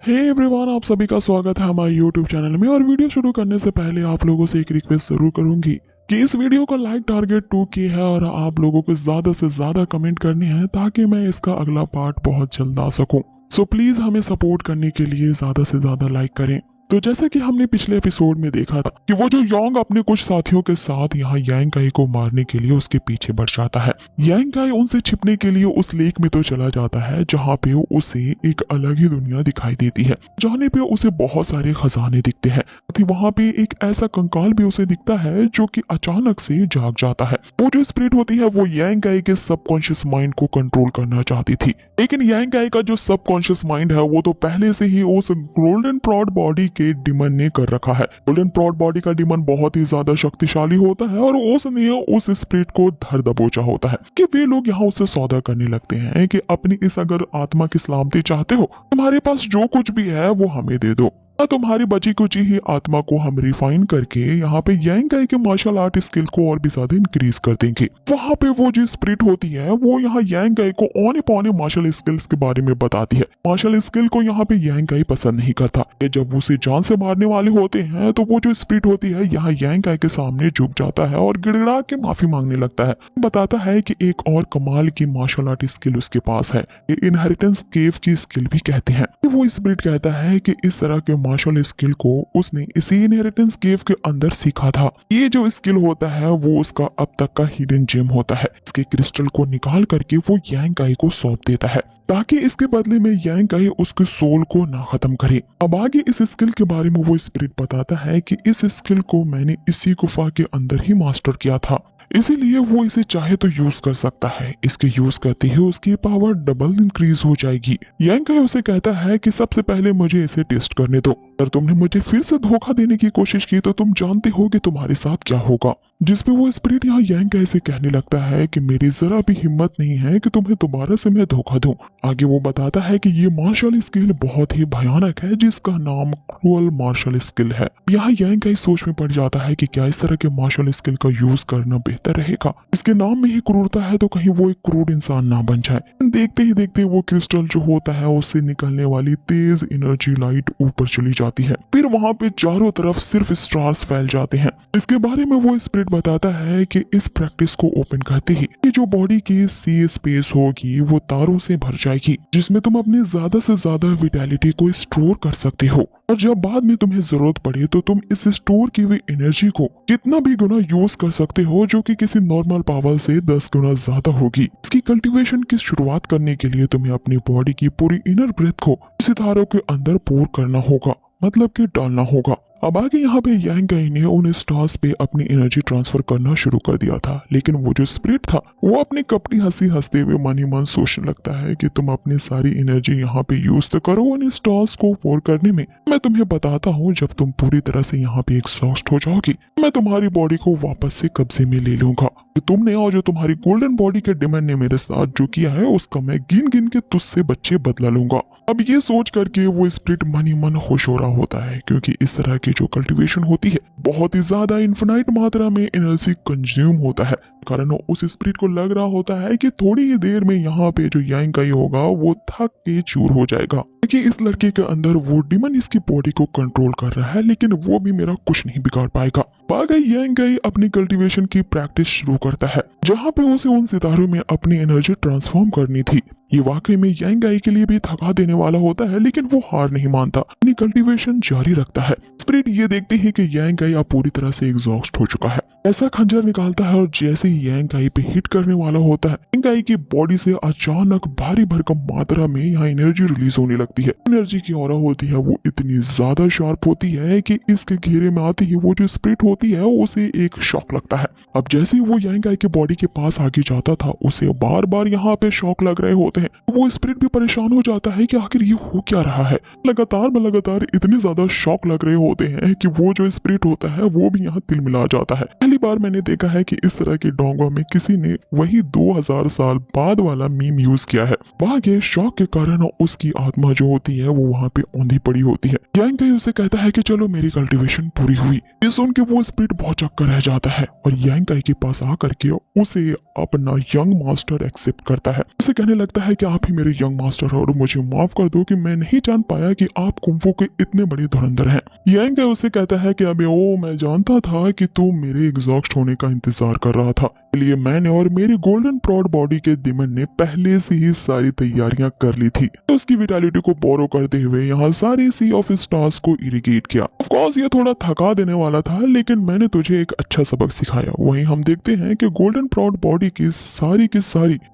Hey everyone, आप सभी का स्वागत है हमारे यूट्यूब चैनल में। और वीडियो शुरू करने से पहले आप लोगों से एक रिक्वेस्ट जरूर करूंगी कि इस वीडियो का लाइक टारगेट 2 की है और आप लोगों को ज्यादा से ज्यादा कमेंट करने हैं ताकि मैं इसका अगला पार्ट बहुत जल्द आ सकूं। सो प्लीज हमें सपोर्ट करने के लिए ज्यादा से ज्यादा लाइक करें। तो जैसा कि हमने पिछले एपिसोड में देखा था कि वो जो योंग अपने कुछ साथियों के साथ यहाँ यांग काई को मारने के लिए उसके पीछे बढ़ जाता है। यांग काई उनसे छिपने के लिए उस लेक में तो चला जाता है जहाँ पे उसे एक अलग ही दुनिया दिखाई देती है, जाने पे उसे बहुत सारे खजाने दिखते हैं। वहाँ पे एक ऐसा कंकाल भी उसे दिखता है जो कि अचानक से जाग जाता है। वो जो स्पिरिट होती है वो यांग काई के सबकॉन्शियस माइंड को कंट्रोल करना चाहती थी, लेकिन यांग काई का जो सबकॉन्शियस माइंड है वो तो पहले से ही उस गोल्डन प्रॉड बॉडी के डिमन ने कर रखा है। गोल्डन प्रॉड बॉडी का डिमन बहुत ही ज्यादा शक्तिशाली होता है और उसने उस स्पिरिट को धर दबोचा होता है कि वे लोग यहाँ उससे सौदा करने लगते हैं कि अपनी इस अगर आत्मा की सलामती चाहते हो, तुम्हारे पास जो कुछ भी है वो हमें दे दो, तुम्हारी बची कुची ही आत्मा को हम रिफाइन करके यहाँ पे यांग काई के मार्शल आर्ट स्किल को और भी ज्यादा इंक्रीज कर देंगे। वहाँ पे वो जो स्पिरिट होती है वो यहाँ यांग काई को औने पौने मार्शल स्किल्स के बारे में बताती है। मार्शल स्किल को यहाँ पे यांग काई पसंद नहीं करता। जब उसे जान से मारने वाले होते हैं तो वो जो स्पिरिट होती है यहाँ यांग काई के सामने झुक जाता है और गिड़गिड़ा के माफी मांगने लगता है। बताता है कि एक और कमाल की मार्शल आर्ट स्किल उसके पास है, ये इनहेरिटेंस केव की स्किल भी कहते हैं। वो स्पिरिट कहता है कि इस तरह के मार्शल स्किल को उसने इसी इनहेरिटेंस केव के अंदर सीखा था। ये जो स्किल होता है वो उसका अब तक का हिडन जेम होता है। इसके क्रिस्टल को निकाल करके वो यांग काई को सौंप देता है ताकि इसके बदले में यांग काई उसके सोल को ना खत्म करे। अब आगे इस स्किल के बारे में वो स्पिरिट बताता है कि इस स्किल को मैंने इसी गुफा के अंदर ही मास्टर किया था, इसीलिए वो इसे चाहे तो यूज कर सकता है। इसके यूज करते ही उसकी पावर डबल इंक्रीज हो जाएगी। यांग काई उसे कहता है कि सबसे पहले मुझे इसे टेस्ट करने दो, अगर तुमने मुझे फिर से धोखा देने की कोशिश की तो तुम जानते हो कि तुम्हारे साथ क्या होगा। जिसपे वो स्पिरिट यहाँ यांग काई से कहने लगता है कि मेरी जरा भी हिम्मत नहीं है कि तुम्हें दोबारा से मैं धोखा दूं। आगे वो बताता है कि ये मार्शल स्किल बहुत ही भयानक है जिसका नाम क्रूअल मार्शल स्किल है। यहाँ यांग काई सोच में पड़ जाता है कि क्या इस तरह के मार्शल स्किल का यूज करना बेहतर रहेगा। इसके नाम में ही क्रूरता है तो कहीं वो एक क्रूर इंसान ना बन जाए। देखते ही देखते वो क्रिस्टल जो होता है उससे निकलने वाली तेज एनर्जी लाइट ऊपर चली जाती है। फिर वहाँ पे चारों तरफ सिर्फ स्टार्स फैल जाते हैं। इसके बारे में वो स्पिरिट बताता है कि इस प्रैक्टिस को ओपन करते ही ये जो बॉडी की सी स्पेस होगी वो तारों से भर जाएगी, जिसमें तुम अपनी ज्यादा से ज्यादा विटैलिटी को स्टोर कर सकते हो और जब बाद में तुम्हें जरूरत पड़े तो तुम इस स्टोर की हुई एनर्जी को कितना भी गुना यूज कर सकते हो, जो कि किसी नॉर्मल पावर से 10 गुना ज्यादा होगी। इसकी कल्टीवेशन की शुरुआत करने के लिए तुम्हें अपनी बॉडी की पूरी इनर ब्रेथ को इस तारों के अंदर पोर करना होगा, मतलब कि डालना होगा। अब आगे यहाँ पे यांग काई ने उन स्टार्स पे अपनी एनर्जी ट्रांसफर करना शुरू कर दिया था, लेकिन वो जो स्पिरिट था वो अपनी कपटी हंसी हंसते हुए मन ही मन सोचने लगता है कि तुम अपनी सारी एनर्जी यहाँ पे यूज तो करो उन स्टार्स को पोर करने में, मैं तुम्हें बताता हूँ जब तुम पूरी तरह से यहाँ पे एग्जॉस्ट हो जाओगी मैं तुम्हारी बॉडी को वापस से कब्जे में ले लूंगा। तुमने और जो तुम्हारी गोल्डन बॉडी के डिमन ने मेरे साथ जो किया है उसका मैं गिन गिन के तुझसे बच्चे बदला लूंगा। अब ये सोच करके वो स्पिरिट मन ही मन खुश हो रहा होता है, क्योंकि इस तरह की जो कल्टीवेशन होती है बहुत ही ज्यादा इन्फिनाइट मात्रा में एनर्जी कंज्यूम होता है। कारण उस स्पिरिट को लग रहा होता है कि थोड़ी ही देर में यहाँ पे जो यांग काई होगा वो थक के चूर हो जाएगा, कि इस लड़के के अंदर वो डिमन इसकी बॉडी को कंट्रोल कर रहा है, लेकिन वो भी मेरा कुछ नहीं बिगाड़ पाएगा। यांग काई अपनी कल्टीवेशन की प्रैक्टिस शुरू करता है, जहाँ पे उसे उन सितारों में अपनी एनर्जी ट्रांसफॉर्म करनी थी। ये वाकई में यांग काई के लिए भी थका देने वाला होता है, लेकिन वो हार नहीं मानता, अपनी कल्टीवेशन जारी रखता है। स्पिरिट ये देखते ही कि यांग काई अब पूरी तरह से एग्जॉस्ट हो चुका है, ऐसा खंजर निकालता है और जैसे ही यांग काई पे हिट करने वाला होता है यांग काई की बॉडी से अचानक भारी भरकम मात्रा में यहाँ एनर्जी रिलीज होने लगती है। एनर्जी की ऑरा होती है वो इतनी ज्यादा शार्प होती है कि इसके घेरे में आते ही वो जो स्पिरिट होती है उसे एक शॉक लगता है। अब जैसे ही वो यांग काई के बॉडी के पास आगे जाता था उसे बार बार यहाँ पे शॉक लग रहे होते हैं। वो स्पिरिट भी परेशान हो जाता है कि आखिर ये हो क्या रहा है। लगातार इतने ज्यादा शॉक लग रहे होते हैं कि वो जो स्पिरिट होता है वो भी यहाँ तिलमिला जाता है। पहली बार मैंने देखा है कि इस तरह के डोंगवा में किसी ने वही 2000 साल बाद वाला मीम यूज किया है। वहाँ के शौक के कारण उसकी आत्मा जो होती है वो वहाँ पे औंधी पड़ी होती है। यांग काई उसे कहता है कि चलो मेरी कल्टीवेशन पूरी हुई। ये सुन के वो स्पिरिट बहुत चक्कर रह जाता है और यांग काई के पास आकर के उसे अपना यंग मास्टर एक्सेप्ट करता है। उसे कहने लगता है कि आप ही मेरे यंग मास्टर हो और मुझे माफ कर दो कि मैं नहीं जान पाया कि आप कुंफू के इतने बड़े धुरंधर हैं। यांग काई उसे कहता है कि अबे ओ मैं जानता था कि तुम मेरे एग्जॉस्ट होने का इंतजार कर रहा था, इसलिए मैंने और मेरी गोल्डन प्राउड बॉडी के दिमन ने पहले से ही सारी तैयारियां कर ली थी। तो उसकी विटालिटी को बोरो करते हुए यहाँ सारी सी ऑफ स्टार्स को इरिगेट किया। ऑफ कोर्स ये थोड़ा थका देने वाला था, लेकिन मैंने तुझे एक अच्छा सबक सिखाया। वहीं हम देखते हैं कि गोल्डन प्राउड बॉडी की सारी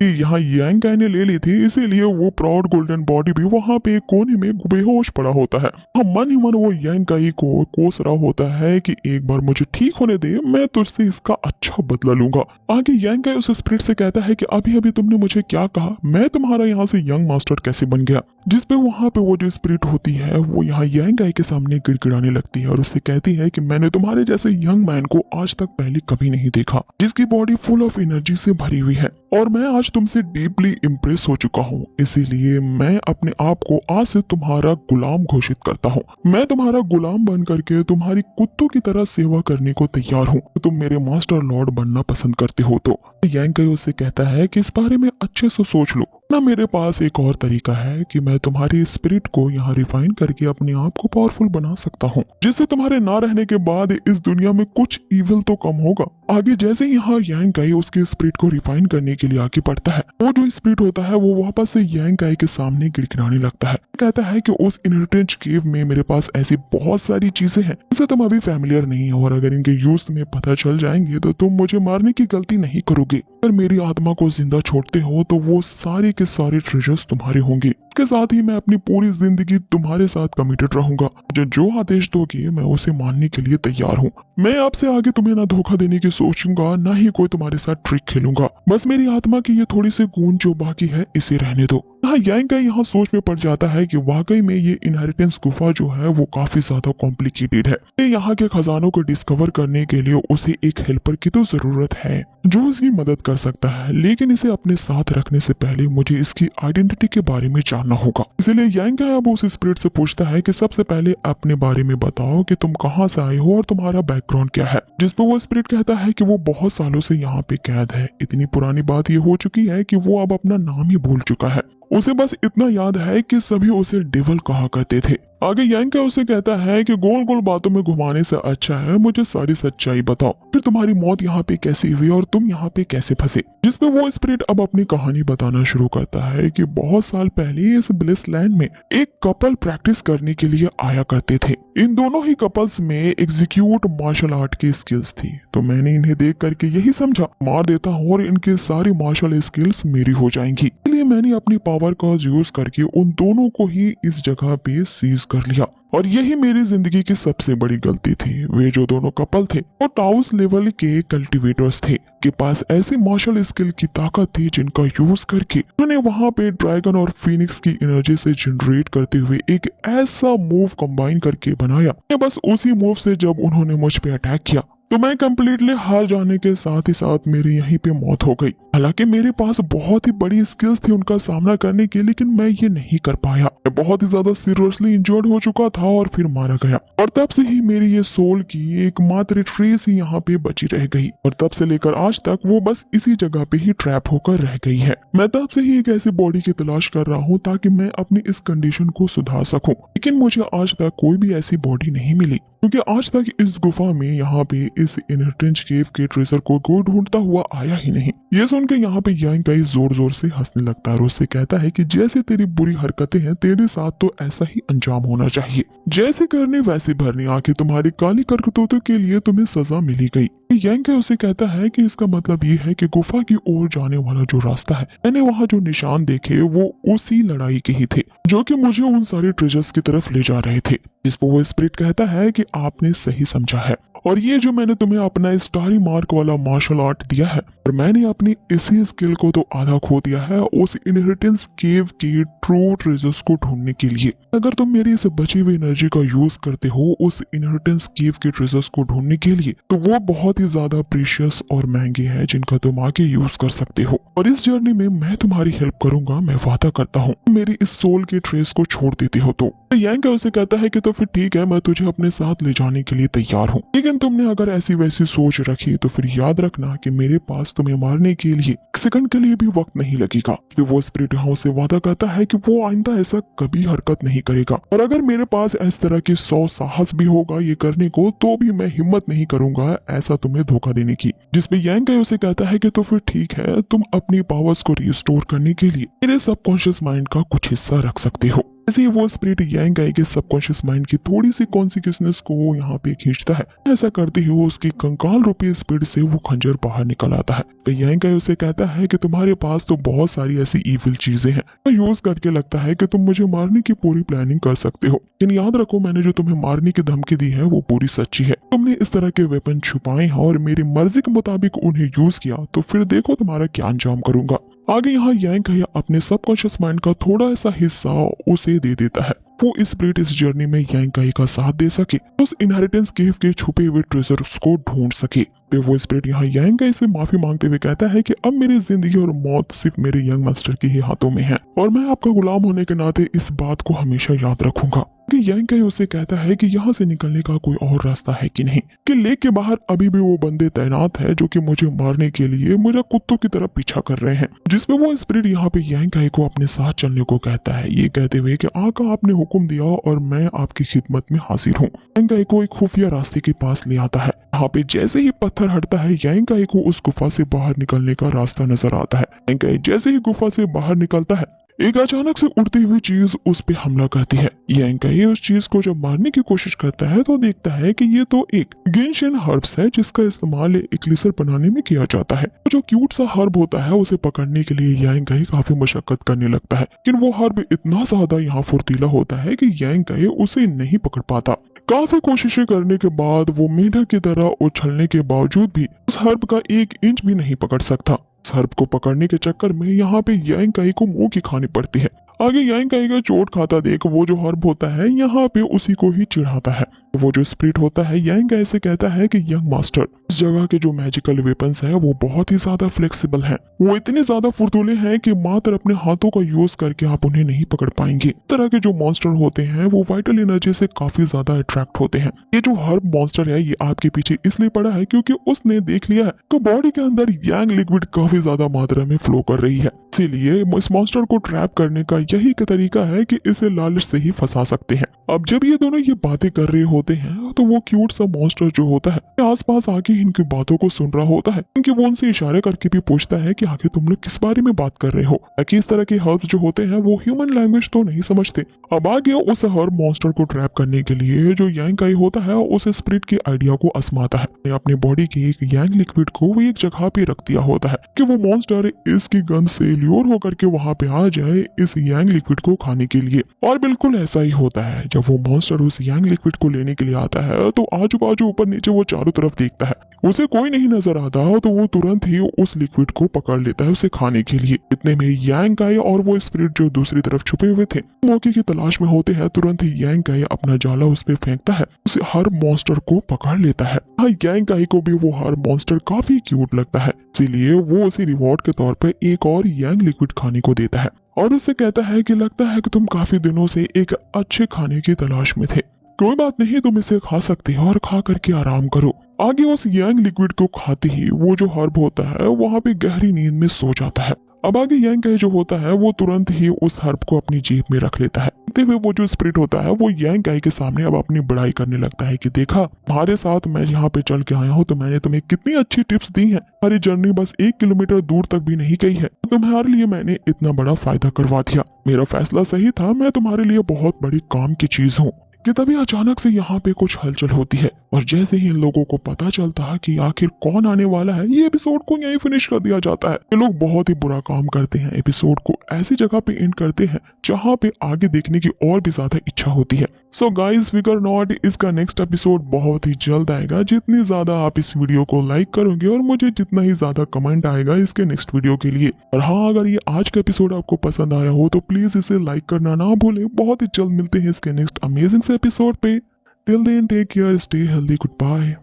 यहाँ यांग काई ने ले ली थी, इसीलिए वो प्राउड गोल्डन बॉडी भी वहाँ पे कोने में बेहोश पड़ा होता है। हम मन ही मन वो यांग काई को कोस रहा होता है कि एक बार मुझे ठीक होने दे, मैं तुझसे इसका अच्छा बदला लूंगा। आगे यांग काई उस स्पिरिट से कहता है कि अभी अभी तुमने मुझे क्या कहा, मैं तुम्हारा यहाँ से यंग मास्टर कैसे बन गया। जिस पे वहाँ पे वो जो स्पिरिट होती है वो यहाँ यांग काई के सामने गिड़गिड़ाने लगती है और उससे कहती है कि मैंने तुम्हारे जैसे यंग मैन को आज तक पहले कभी नहीं देखा, जिसकी बॉडी फुल ऑफ एनर्जी से भरी हुई है, और मैं आज तुमसे डीपली इम्प्रेस हो चुका हूँ। इसीलिए मैं अपने आप को आज से तुम्हारा गुलाम घोषित करता हूँ। मैं तुम्हारा गुलाम बन करके तुम्हारी कुत्तों की तरह सेवा करने को तैयार हूँ। तुम मेरे मास्टर लॉर्ड बनना पसंद करते हो तो। यांग काई उससे कहता है कि इस बारे में अच्छे से सोच लो ना, मेरे पास एक और तरीका है कि मैं तुम्हारी स्पिरिट को यहाँ रिफाइन करके अपने आप को पावरफुल बना सकता हूँ, जिससे तुम्हारे ना रहने के बाद इस दुनिया में कुछ इविल तो कम होगा। आगे जैसे यहाँ यांग काई उसके स्पिरिट को रिफाइन करने के लिए आगे बढ़ता है, वो जो स्पिरिट होता है वो वापस से यांग काई के सामने गिड़गिड़ाने लगता है। कहता है कि उस इनहेरिटेंस केव में मेरे पास ऐसी बहुत सारी चीजें हैं जिससे तुम अभी फैमिलियर नहीं हो, और अगर इनके यूज तुम्हें पता चल जाएंगे तो तुम मुझे मारने की गलती नहीं करोगे। अगर मेरी आत्मा को जिंदा छोड़ते हो तो वो सारे के सारे ट्रेजर्स तुम्हारे होंगे। इसके साथ ही मैं अपनी पूरी जिंदगी तुम्हारे साथ कमिटेड रहूंगा। जो आदेश दोगे मैं उसे मानने के लिए तैयार हूँ। मैं आपसे आगे तुम्हें ना धोखा देने की सोचूंगा, ना ही कोई तुम्हारे साथ ट्रिक खेलूंगा। बस मेरी आत्मा की ये थोड़ी सी गूंज जो बाकी है इसे रहने दो। यांग काई यहाँ सोच में पड़ जाता है कि वाकई में ये इनहेरिटेंस गुफा जो है वो काफी ज्यादा कॉम्प्लिकेटेड है। यहाँ के खजानों को डिस्कवर करने के लिए उसे एक हेल्पर की तो जरूरत है जो इसकी मदद कर सकता है, लेकिन इसे अपने साथ रखने से पहले मुझे इसकी आइडेंटिटी के बारे में जानना होगा। इसलिए यांग काई अब उस स्पिरिट से पूछता है कि सबसे पहले अपने बारे में बताओ कि तुम कहाँ से आए हो और तुम्हारा बैकग्राउंड क्या है। जिस पर वो स्पिरिट कहता है कि वो बहुत सालों से यहाँ पे कैद है। इतनी पुरानी बात ये हो चुकी है कि वो अब अपना नाम ही भूल चुका है। उसे बस इतना याद है कि सभी उसे डेविल कहा करते थे। आगे यांग काई उसे कहता है कि गोल गोल बातों में घुमाने से अच्छा है मुझे सारी सच्चाई बताओ, फिर तुम्हारी मौत यहाँ पे कैसे हुई और तुम यहाँ पे कैसे फंसे। जिसपे वो स्पिरिट अब अपनी कहानी बताना शुरू करता है कि बहुत साल पहले इस ब्लिस लैंड में एक कपल प्रैक्टिस करने के लिए आया करते थे। इन दोनों ही कपल्स में एग्जीक्यूट मार्शल आर्ट की स्किल्स थी, तो मैंने इन्हें देख करके यही समझा मार देता हूँ और इनके सारी मार्शल स्किल्स मेरी हो जाएंगी। इसलिए मैंने अपनी पावर का यूज करके उन दोनों को ही इस जगह पे सीज कर लिया, और यही मेरी जिंदगी की सबसे बड़ी गलती थी। वे जो दोनों कपल थे वो टाउस लेवल के कल्टीवेटर्स थे के पास ऐसी मार्शल स्किल की ताकत थी जिनका यूज करके उन्होंने वहां पे ड्रैगन और फीनिक्स की एनर्जी से जनरेट करते हुए एक ऐसा मूव कंबाइन करके बनाया। बस उसी मूव से जब उन्होंने मुझ पे अटैक किया तो मैं कंप्लीटली हार जाने के साथ ही साथ मेरी यहीं पे मौत हो गई। हालांकि मेरे पास बहुत ही बड़ी स्किल्स थी उनका सामना करने की, लेकिन मैं ये नहीं कर पाया। मैं बहुत ही ज्यादा सीरियसली इंजर्ड हो चुका था और फिर मारा गया, और तब से ही मेरी ये सोल की एकमात्र ट्रेस ही यहाँ पे बची रह गई, और तब से लेकर आज तक वो बस इसी जगह पे ही ट्रैप होकर रह गई है। मैं तब से ही एक ऐसी बॉडी की तलाश कर रहा हूँ ताकि मैं अपनी इस कंडीशन को सुधार सकूं, लेकिन मुझे आज तक कोई भी ऐसी बॉडी नहीं मिली, क्योंकि आज तक इस गुफा में यहाँ पे इस इनहेरिटेंस केव के ट्रेजर को कोई ढूंढता हुआ आया ही नहीं। ये सुन के यहाँ पे यांग काई जोर जोर से हंसने लगता है और उससे कहता है कि जैसे तेरी बुरी हरकतें हैं तेरे साथ तो ऐसा ही अंजाम होना चाहिए। जैसे करने वैसे भरने, आखिर तुम्हारी काली करतूतों के लिए तुम्हें सजा मिली गई। यांग काई उसे कहता है कि इसका मतलब ये है कि गुफा की ओर जाने वाला जो रास्ता है, मैंने वहाँ जो निशान देखे वो उसी लड़ाई के ही थे जो कि मुझे उन सारे ट्रेजर्स की तरफ ले जा रहे थे। जिस पर वो स्पिरिट कहता है कि आपने सही समझा है, और ये जो मैंने तुम्हें अपना स्टारी मार्क वाला मार्शल आर्ट दिया है और मैंने अपनी इसी स्किल को तो आधा खो दिया है उस इनहेरिटेंस केव के ट्रू ट्रेजर्स को ढूंढने के लिए। अगर तुम मेरी इस बची हुई एनर्जी का यूज करते हो उस इनहेरिटेंस केव के ट्रेजर्स को ढूंढने के लिए तो वो बहुत ही ज्यादा प्रीशियस और महंगे हैं जिनका तुम आगे यूज कर सकते हो। और इस जर्नी में मैं तुम्हारी हेल्प करूंगा, मैं वादा करता हूँ। मेरी इस सोल के ट्रेस को छोड़ देते हो तो यांग उसे कहता है कि तो फिर ठीक है, मैं तुझे अपने साथ ले जाने के लिए तैयार हूँ, लेकिन तुमने अगर ऐसी वैसी सोच रखी तो फिर याद रखना कि मेरे पास तुम्हें मारने के लिए एक सेकंड के लिए भी वक्त नहीं लगेगा। फिर वो स्पिरिट यहाँ से वादा करता है कि वो आइंदा ऐसा कभी हरकत नहीं करेगा और अगर मेरे पास इस तरह की 100 साहस भी होगा ये करने को तो भी मैं हिम्मत नहीं करूंगा ऐसा तुम्हें धोखा देने की। जिसमें यांग उसे कहता है कि तो फिर ठीक है, तुम अपनी पावर्स को रिस्टोर करने के लिए मेरे सबकॉन्शियस माइंड का कुछ हिस्सा रख सकते हो। ऐसे ही वो स्पिरिट यांग के सबकॉन्शियस माइंड की थोड़ी सी कॉन्सिक्वेंस को यहाँ पे खींचता है। ऐसा करते हुए उसकी कंकाल रूपी स्पीड से वो खंजर बाहर निकल आता है। तो यांग उसे कहता है कि तुम्हारे पास तो बहुत सारी ऐसी इविल चीजें हैं, तो यूज करके लगता है कि तुम मुझे मारने की पूरी प्लानिंग कर सकते हो, लेकिन याद रखो मैंने जो तुम्हें मारने की धमकी दी है वो पूरी सच्ची है। तुमने इस तरह के वेपन छुपाए हैं और मेरी मर्जी के मुताबिक उन्हें यूज किया तो फिर देखो तुम्हारा क्या अंजाम करूंगा। आगे यहाँ यांग अपने सबकॉन्शियस माइंड का थोड़ा सा हिस्सा उसे दे देता है। वो इस स्पिरिट इस जर्नी में यांग का साथ दे सके, उस इनहेरिटेंस केव के छुपे हुए ट्रेजर्स को ढूंढ सके। तो वो स्पिरिट यहाँ यांग से माफी मांगते हुए कहता है कि अब मेरी जिंदगी और मौत सिर्फ मेरे यंग मास्टर के ही हाथों में है और मैं आपका गुलाम होने के नाते इस बात को हमेशा याद रखूंगा। कि यांग उसे कहता है कि यहाँ से निकलने का कोई और रास्ता है कि नहीं, कि लेक के बाहर अभी भी वो बंदे तैनात है जो कि मुझे मारने के लिए मुझे कुत्तों की तरह पीछा कर रहे हैं। जिसमें वो स्पिरिट यहाँ पे यांग को अपने साथ चलने को कहता है, ये कहते हुए कि आका आपने हुक्म दिया और मैं आपकी खिदमत में हाजिर हूँ। यांग को एक खुफिया रास्ते के पास ले आता है। यहाँ पे जैसे ही पत्थर हटता है यांग को उस गुफा से बाहर निकलने का रास्ता नजर आता है। यांग जैसे ही गुफा से बाहर निकलता है एक अचानक से उड़ती हुई चीज उस पे हमला करती है। यांग उस चीज को जब मारने की कोशिश करता है तो देखता है कि ये तो एक गेंशियन हर्ब्स है जिसका इस्तेमाल एक्लिसर बनाने में किया जाता है। जो क्यूट सा हर्ब होता है उसे पकड़ने के लिए यांग काफी मशक्कत करने लगता है, लेकिन वो हर्ब इतना ज्यादा यहाँ फुर्तीला होता है कि यांग उसे नहीं पकड़ पाता। काफी कोशिशें करने के बाद वो मेढक की तरह उछलने के बावजूद भी उस हर्ब का 1 इंच भी नहीं पकड़ सकता। इस हर्ब को पकड़ने के चक्कर में यहाँ पे यांग को मुंह की खानी पड़ती है। आगे यांग का चोट खाता देख वो जो हर्ब होता है यहाँ पे उसी को ही चिढ़ाता है। वो जो स्पिरिट होता है यांग ऐसे कहता है कि यंग मास्टर इस जगह के जो मैजिकल वेपन्स है वो बहुत ही ज्यादा फ्लेक्सिबल हैं। वो इतने ज्यादा फुर्तूले हैं कि मात्र अपने हाथों का यूज करके आप उन्हें नहीं पकड़ पाएंगे। इस तरह के जो मॉन्स्टर होते हैं वो वाइटल एनर्जी से काफी ज्यादा अट्रैक्ट होते हैं। ये जो हर्ब मॉन्स्टर है ये आपके पीछे इसलिए पड़ा है क्योंकि उसने देख लिया है कि बॉडी के अंदर यांग लिक्विड काफी ज्यादा मात्रा में फ्लो कर रही है, इसीलिए इस मॉन्स्टर को ट्रैप करने का यही एक तरीका है कि इसे लालच से ही फंसा सकते हैं। अब जब ये दोनों ये बातें कर रहे होते हैं तो वो क्यूट सा मॉन्स्टर जो होता है आसपास आके इनकी बातों को सुन रहा होता है, क्योंकि वो उनसे इशारे करके भी पूछता है कि आखिर तुम लोग किस बारे में बात कर रहे हो, ताकि इस तरह के हर्ब्स जो होते हैं वो ह्यूमन लैंग्वेज तो नहीं समझते। अब आगे उस हर्ब मॉन्स्टर को ट्रैप करने के लिए जो यांग होता है उस स्पिरिट के आइडिया को आजमाता है। अपनी बॉडी की एक यांग लिक्विड को वो एक जगह पे रख दिया होता है कि वो मॉन्स्टर इसकी गंध से ल्योर होकर के वहां पे आ जाए इस यांग लिक्विड को खाने के लिए। और बिल्कुल ऐसा ही होता है। जब वो मॉन्स्टर उस यांग लिक्विड को लेने के लिए आता है तो आजू बाजू ऊपर नीचे वो चारों तरफ देखता है, उसे कोई नहीं नजर आता तो वो तुरंत ही उस लिक्विड को पकड़ लेता है उसे खाने के लिए। इतने में यांग और वो स्पिरिट जो दूसरी तरफ छुपे हुए थे मौके की तलाश में होते हैं। तुरंत ही यांग अपना जाला उस पे फेंकता है, उसे हर मॉन्स्टर को पकड़ लेता है। यांग को भी वो हर मॉन्स्टर काफी क्यूट लगता है, इसीलिए वो उसे रिवॉर्ड के तौर पे एक और यांग लिक्विड खाने को देता है और उससे कहता है कि लगता है कि तुम काफी दिनों से एक अच्छे खाने की तलाश में थे, कोई बात नहीं, तुम इसे खा सकते हो और खा करके आराम करो। आगे उस यांग लिक्विड को खाते ही वो जो हर्ब होता है वहां पे गहरी नींद में सो जाता है। अब आगे यांग जो होता है वो तुरंत ही उस हर्ब को अपनी जेब में रख लेता है। हुए वो जो स्पिरिट होता है वो यांग के सामने अब अपनी बड़ाई करने लगता है कि देखा तुम्हारे साथ मैं यहाँ पे चल के आया हूँ तो मैंने तुम्हें कितनी अच्छी टिप्स दी हैं। हमारी जर्नी बस 1 किलोमीटर दूर तक भी नहीं गई है, तुम्हारे लिए मैंने इतना बड़ा फायदा करवा दिया। मेरा फैसला सही था, मैं तुम्हारे लिए बहुत बड़ी काम की चीज हूँ। कि तभी अचानक से यहाँ पे कुछ हलचल होती है और जैसे ही इन लोगों को पता चलता है कि आखिर कौन आने वाला है, ये एपिसोड को यहीं फिनिश कर दिया जाता है। ये लोग बहुत ही बुरा काम करते हैं, एपिसोड को ऐसी जगह पे एंड करते हैं जहाँ पे आगे देखने की और भी ज्यादा इच्छा होती है। सो गाइस फिकर नॉट, इसका नेक्स्ट एपिसोड बहुत ही जल्द आएगा। जितनी ज्यादा आप इस वीडियो को लाइक करोगे और मुझे जितना ही ज्यादा कमेंट आएगा इसके नेक्स्ट वीडियो के लिए। और हाँ, अगर ये आज का एपिसोड आपको पसंद आया हो तो प्लीज इसे लाइक करना ना भूलें। बहुत ही जल्द मिलते हैं इसके नेक्स्ट अमेजिंग से एपिसोड पे। Till then take care, stay healthy, good bye.